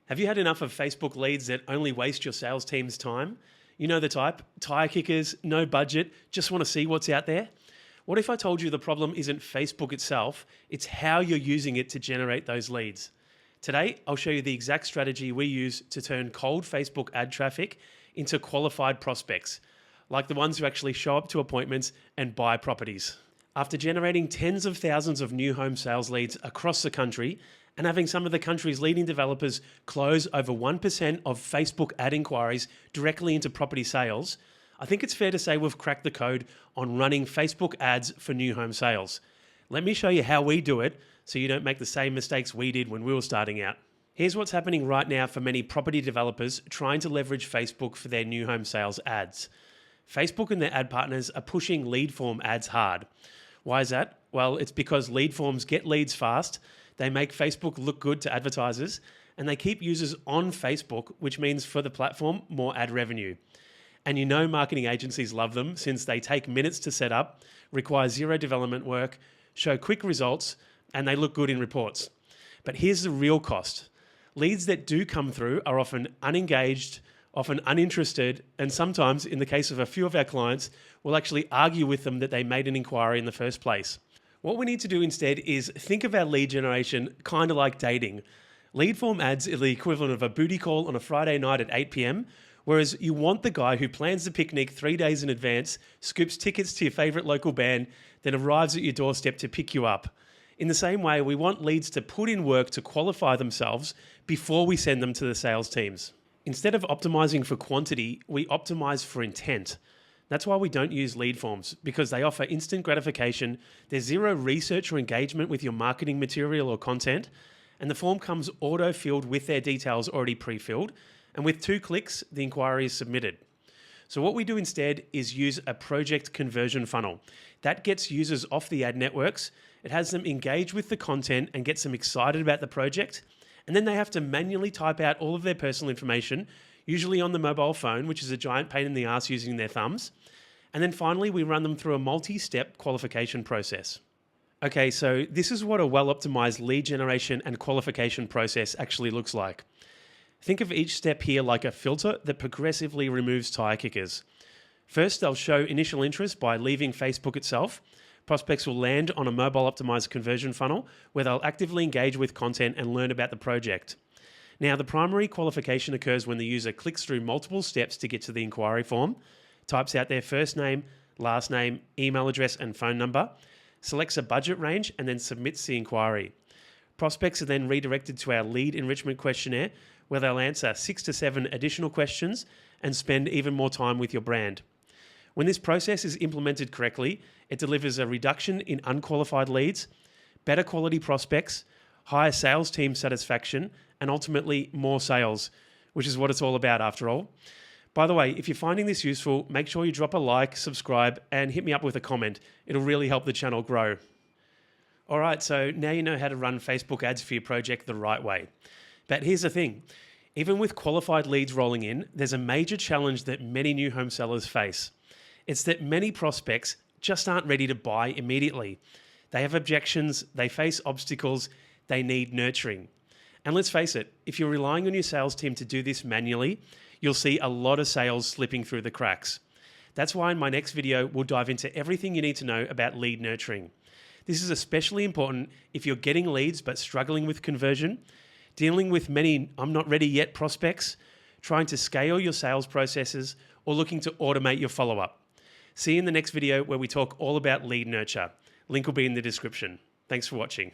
Have you had enough of Facebook leads that only waste your sales team's time? You know the type, tire kickers, no budget, just want to see what's out there? What if I told you the problem isn't Facebook itself, it's how you're using it to generate those leads? Today, I'll show you the exact strategy we use to turn cold Facebook ad traffic into qualified prospects, like the ones who actually show up to appointments and buy properties. After generating tens of thousands of new home sales leads across the country and having some of the country's leading developers close over 1% of Facebook ad inquiries directly into property sales, I think it's fair to say we've cracked the code on running Facebook ads for new home sales. Let me show you how we do it so you don't make the same mistakes we did when we were starting out. Here's what's happening right now for many property developers trying to leverage Facebook for their new home sales ads. Facebook and their ad partners are pushing lead form ads hard. Why is that? Well, it's because lead forms get leads fast, they make Facebook look good to advertisers, and they keep users on Facebook, which means for the platform, more ad revenue. And you know marketing agencies love them since they take minutes to set up, require zero development work, show quick results, and they look good in reports. But here's the real cost. Leads that do come through are often unengaged, often uninterested, and sometimes, in the case of a few of our clients, we'll actually argue with them that they made an inquiry in the first place. What we need to do instead is think of our lead generation kind of like dating. Lead form ads are the equivalent of a booty call on a Friday night at 8 p.m, whereas you want the guy who plans the picnic 3 days in advance, scoops tickets to your favorite local band, then arrives at your doorstep to pick you up. In the same way, we want leads to put in work to qualify themselves before we send them to the sales teams. Instead of optimizing for quantity, we optimize for intent. That's why we don't use lead forms, because they offer instant gratification, there's zero research or engagement with your marketing material or content, and the form comes auto-filled with their details already pre-filled, and with 2 clicks, the inquiry is submitted. So what we do instead is use a project conversion funnel. That gets users off the ad networks, it has them engage with the content and gets them excited about the project, and then they have to manually type out all of their personal information, usually on the mobile phone, which is a giant pain in the ass using their thumbs. And then finally, we run them through a multi-step qualification process. Okay, so this is what a well-optimized lead generation and qualification process actually looks like. Think of each step here like a filter that progressively removes tire kickers. First, they'll show initial interest by leaving Facebook itself. Prospects will land on a mobile optimized conversion funnel where they'll actively engage with content and learn about the project. Now, the primary qualification occurs when the user clicks through multiple steps to get to the inquiry form, types out their first name, last name, email address, and phone number, selects a budget range, and then submits the inquiry. Prospects are then redirected to our lead enrichment questionnaire, where they'll answer 6 to 7 additional questions and spend even more time with your brand. When this process is implemented correctly, it delivers a reduction in unqualified leads, better quality prospects, higher sales team satisfaction, and ultimately more sales, which is what it's all about after all. By the way, if you're finding this useful, make sure you drop a like, subscribe, and hit me up with a comment. It'll really help the channel grow. All right, so now you know how to run Facebook ads for your project the right way. But here's the thing. Even with qualified leads rolling in, there's a major challenge that many new home sellers face. It's that many prospects just aren't ready to buy immediately. They have objections, they face obstacles, they need nurturing. And let's face it, if you're relying on your sales team to do this manually, you'll see a lot of sales slipping through the cracks. That's why in my next video, we'll dive into everything you need to know about lead nurturing. This is especially important if you're getting leads but struggling with conversion, dealing with many I'm not ready yet prospects, trying to scale your sales processes, or looking to automate your follow-up. See you in the next video where we talk all about lead nurture. Link will be in the description. Thanks for watching.